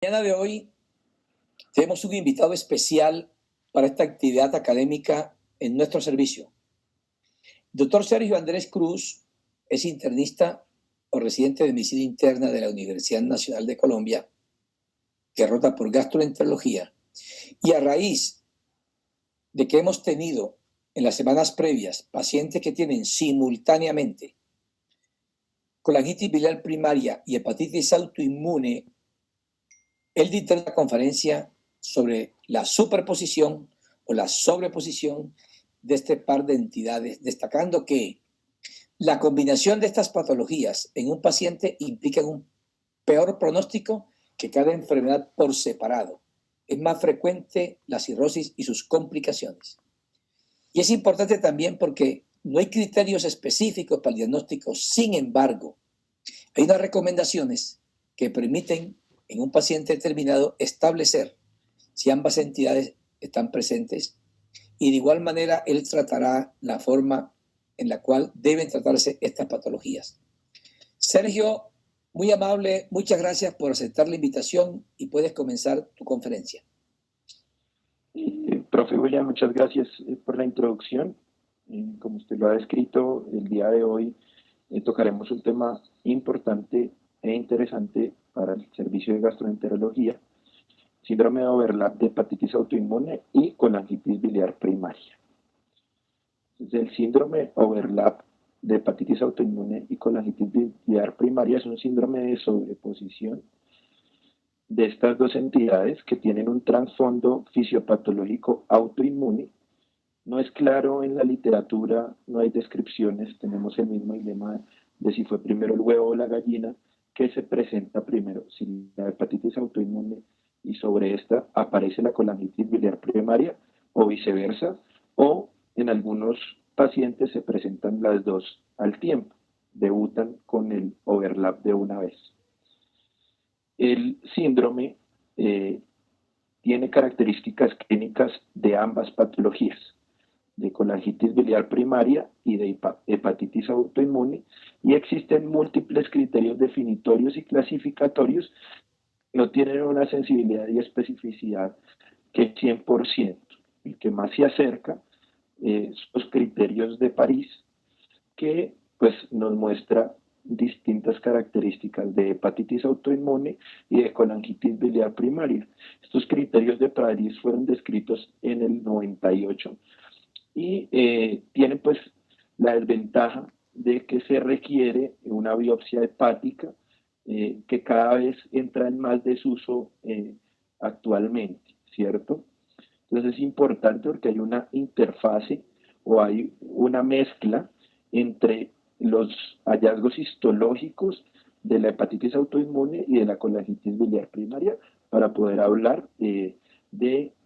Mañana de hoy tenemos un invitado especial para esta actividad académica en nuestro servicio. Doctor Sergio Andrés Cruz es internista o residente de medicina interna de la Universidad Nacional de Colombia, que rota por gastroenterología, y a raíz de que hemos tenido en las semanas previas pacientes que tienen simultáneamente colangitis biliar primaria y hepatitis autoinmune, él dictó una conferencia sobre la superposición o la sobreposición de este par de entidades, destacando que la combinación de estas patologías en un paciente implica un peor pronóstico que cada enfermedad por separado. Es más frecuente la cirrosis y sus complicaciones. Y es importante también porque no hay criterios específicos para el diagnóstico. Sin embargo, hay unas recomendaciones que permiten en un paciente determinado establecer si ambas entidades están presentes, y de igual manera él tratará la forma en la cual deben tratarse estas patologías. Sergio, muy amable, muchas gracias por aceptar la invitación y puedes comenzar tu conferencia. Profe William, muchas gracias por la introducción. Como usted lo ha descrito, el día de hoy tocaremos un tema importante e interesante para el servicio de gastroenterología: síndrome de overlap de hepatitis autoinmune y colangitis biliar primaria. Entonces, el síndrome overlap de hepatitis autoinmune y colangitis biliar primaria es un síndrome de sobreposición de estas dos entidades que tienen un trasfondo fisiopatológico autoinmune. No es claro en la literatura, no hay descripciones, tenemos el mismo dilema de si fue primero el huevo o la gallina, que se presenta primero, si la hepatitis autoinmune y sobre esta aparece la colangitis biliar primaria o viceversa, o en algunos pacientes se presentan las dos al tiempo, debutan con el overlap de una vez. El síndrome tiene características clínicas de ambas patologías, de colangitis biliar primaria y de hepatitis autoinmune, y existen múltiples criterios definitorios y clasificatorios que no tienen una sensibilidad y especificidad que es 100%. El que más se acerca son los criterios de París, que pues nos muestra distintas características de hepatitis autoinmune y de colangitis biliar primaria. Estos criterios de París fueron descritos en el 98 y tienen pues la desventaja de que se requiere una biopsia hepática que cada vez entra en más desuso actualmente, ¿cierto? Entonces es importante porque hay una interfase o hay una mezcla entre los hallazgos histológicos de la hepatitis autoinmune y de la colangitis biliar primaria para poder hablar de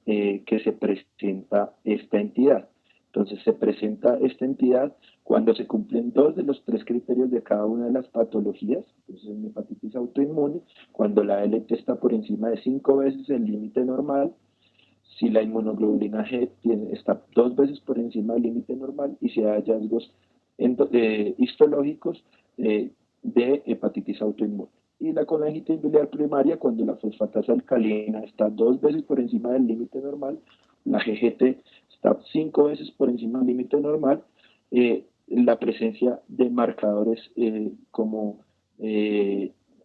que se presenta esta entidad. Entonces se presenta esta entidad cuando se cumplen dos de los tres criterios de cada una de las patologías. Entonces en hepatitis autoinmune, cuando la LT está por encima de 5 veces el límite normal, si la inmunoglobulina G está 2 veces por encima del límite normal, y si hay hallazgos histológicos de hepatitis autoinmune. Y la colangitis biliar primaria, cuando la fosfatasa alcalina está 2 veces por encima del límite normal, la GGT está 5 veces por encima del límite normal, la presencia de marcadores como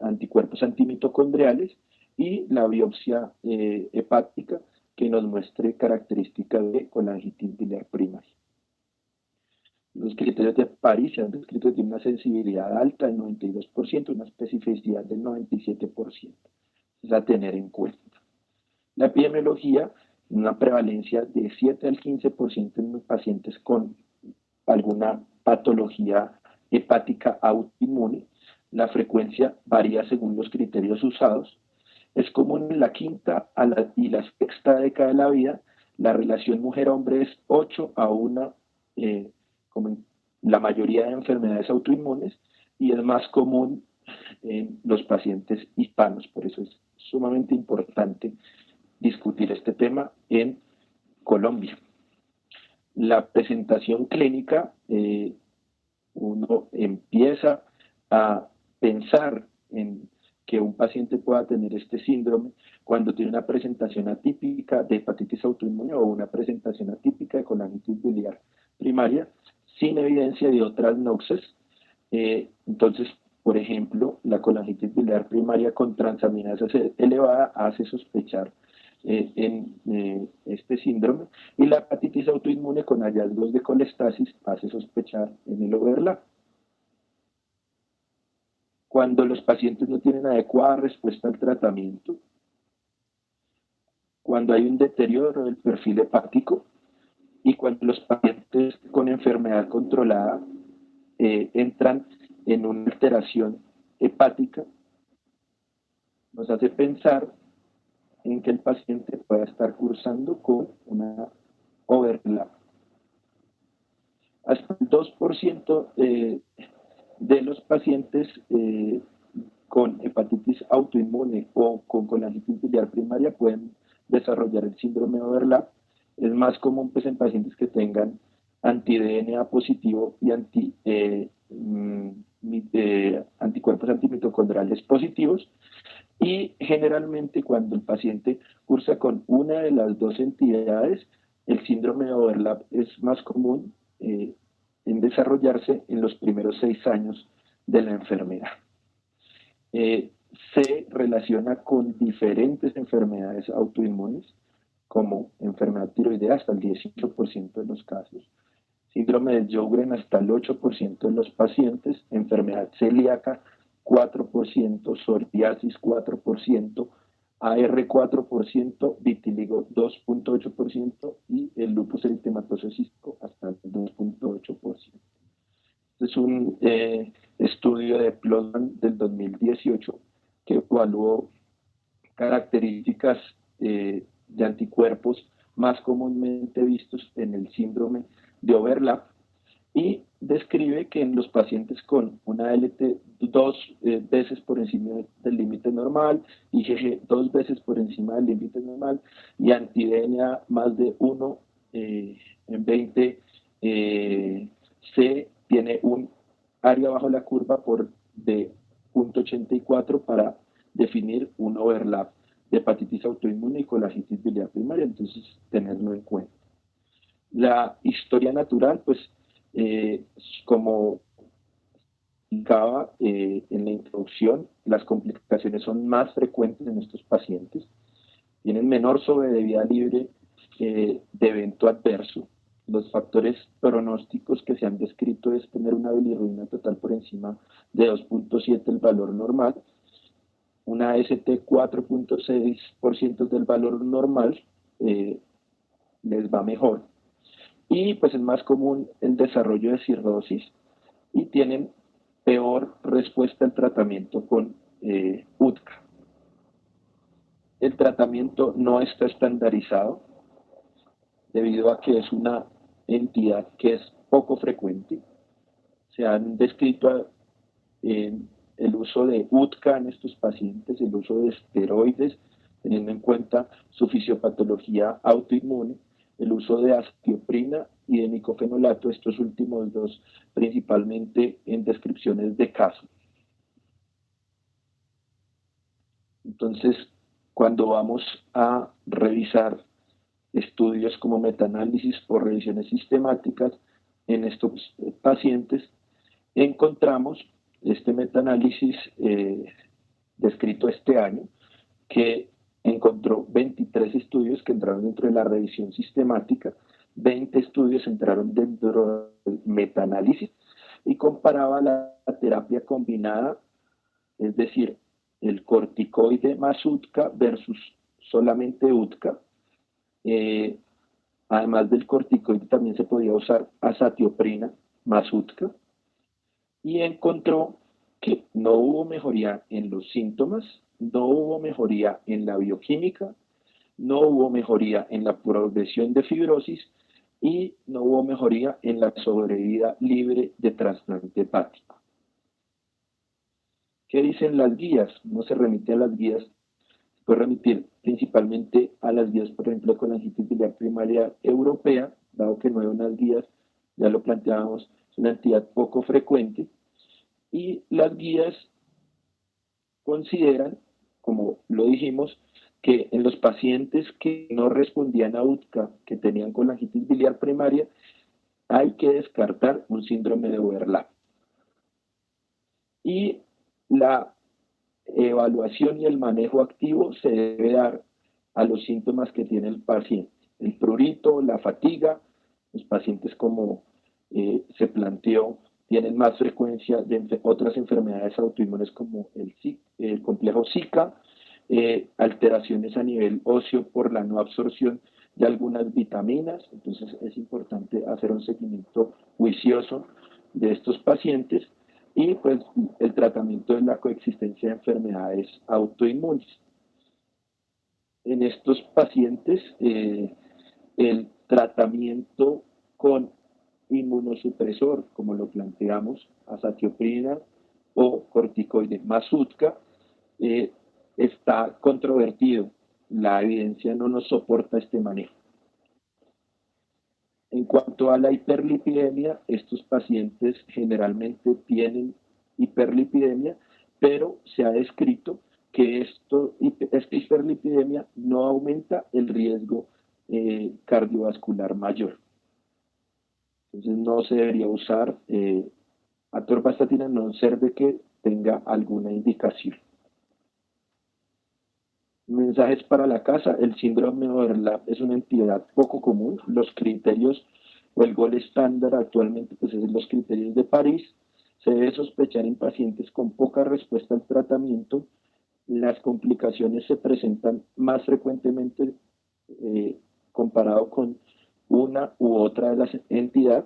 anticuerpos antimitocondriales y la biopsia hepática que nos muestre características de colangitis biliar primaria. Los criterios de París se han descrito de una sensibilidad alta del 92%, una especificidad del 97%. Es a tener en cuenta. La epidemiología, una prevalencia de 7 al 15% en los pacientes con alguna patología hepática autoinmune. La frecuencia varía según los criterios usados. Es común en la quinta y la sexta década de la vida. La relación mujer-hombre es 8 a 1, como en la mayoría de enfermedades autoinmunes, y es más común en los pacientes hispanos. Por eso es sumamente importante discutir este tema en Colombia. La presentación clínica, uno empieza a pensar en que un paciente pueda tener este síndrome cuando tiene una presentación atípica de hepatitis autoinmune o una presentación atípica de colangitis biliar primaria sin evidencia de otras noxes. Entonces, por ejemplo, la colangitis biliar primaria con transaminasa elevada hace sospechar en este síndrome, y la hepatitis autoinmune con hallazgos de colestasis hace sospechar en el overlap. Cuando los pacientes no tienen adecuada respuesta al tratamiento, cuando hay un deterioro del perfil hepático y cuando los pacientes con enfermedad controlada entran en una alteración hepática, nos hace pensar en que el paciente pueda estar cursando con una overlap. Hasta el 2% de los pacientes con hepatitis autoinmune o con colangitis biliar primaria pueden desarrollar el síndrome de overlap. Es más común pues, en pacientes que tengan anti-DNA positivo y anticuerpos antimitocondriales positivos, y generalmente cuando el paciente cursa con una de las dos entidades, el síndrome de overlap es más común en desarrollarse en los primeros 6 años de la enfermedad. Se relaciona con diferentes enfermedades autoinmunes, como enfermedad tiroidea hasta el 18% de los casos, síndrome de Sjögren hasta el 8% de los pacientes, enfermedad celíaca 4%, psoriasis 4%, AR 4%, vitíligo 2.8% y el lupus eritematoso cístico hasta el 2.8%. Es un estudio de Plotman del 2018 que evaluó características de anticuerpos más comúnmente vistos en el síndrome de overlap y describe que en los pacientes con una LT 2 veces por encima del límite normal, IgG 2 veces por encima del límite normal y anti-DNA más de 1 en 20 se tiene un área bajo la curva de 0.84 para definir un overlap de hepatitis autoinmune y colangitis biliar primaria, entonces tenerlo en cuenta. La historia natural, pues, como indicaba en la introducción, las complicaciones son más frecuentes en estos pacientes, tienen menor sobrevida libre de evento adverso. Los factores pronósticos que se han descrito es tener una bilirrubina total por encima de 2.7 el valor normal, una ST 4.6% del valor normal, les va mejor. Y pues es más común el desarrollo de cirrosis y tienen peor respuesta al tratamiento con UTCA. El tratamiento no está estandarizado debido a que es una entidad que es poco frecuente. Se han descrito el uso de UTCA en estos pacientes, el uso de esteroides, teniendo en cuenta su fisiopatología autoinmune, el uso de azatioprina y de micofenolato, estos últimos dos principalmente en descripciones de caso. Entonces, cuando vamos a revisar estudios como metaanálisis o revisiones sistemáticas en estos pacientes, encontramos este metaanálisis descrito este año, que encontró 23 estudios que entraron dentro de la revisión sistemática, 20 estudios entraron dentro del metaanálisis y comparaba la terapia combinada, es decir, el corticoide más UTCA versus solamente UTCA. Además del corticoide también se podía usar azatioprina más UTCA y encontró que no hubo mejoría en los síntomas, no hubo mejoría en la bioquímica, no hubo mejoría en la progresión de fibrosis y no hubo mejoría en la sobrevida libre de trasplante hepático. ¿Qué dicen las guías? No se remite a las guías, se puede remitir principalmente a las guías, por ejemplo, con la colangitis biliar primaria europea, dado que no hay unas guías, ya lo planteábamos, es una entidad poco frecuente, y las guías consideran, como lo dijimos, que en los pacientes que no respondían a UTCA, que tenían colangitis biliar primaria, hay que descartar un síndrome de overlap. Y la evaluación y el manejo activo se debe dar a los síntomas que tiene el paciente. El prurito, la fatiga, los pacientes como se planteó tienen más frecuencia de otras enfermedades autoinmunes como el complejo Zika, alteraciones a nivel óseo por la no absorción de algunas vitaminas. Entonces es importante hacer un seguimiento juicioso de estos pacientes y pues el tratamiento de la coexistencia de enfermedades autoinmunes. En estos pacientes, el tratamiento con inmunosupresor, como lo planteamos, azatioprina o corticoide más UTCA, está controvertido. La evidencia no nos soporta este manejo. En cuanto a la hiperlipidemia, estos pacientes generalmente tienen hiperlipidemia, pero se ha descrito que esta hiperlipidemia no aumenta el riesgo cardiovascular mayor. Entonces no se debería usar atorvastatina a no ser de que tenga alguna indicación. Mensajes para la casa. El síndrome de overlap es una entidad poco común. Los criterios o el gol estándar actualmente pues es los criterios de París. Se debe sospechar en pacientes con poca respuesta al tratamiento. Las complicaciones se presentan más frecuentemente comparado con una u otra de las entidades.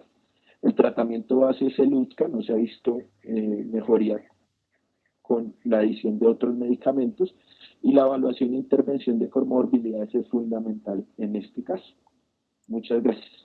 El tratamiento base es el UTCA, no se ha visto mejoría con la adición de otros medicamentos y la evaluación e intervención de comorbilidades es fundamental en este caso. Muchas gracias.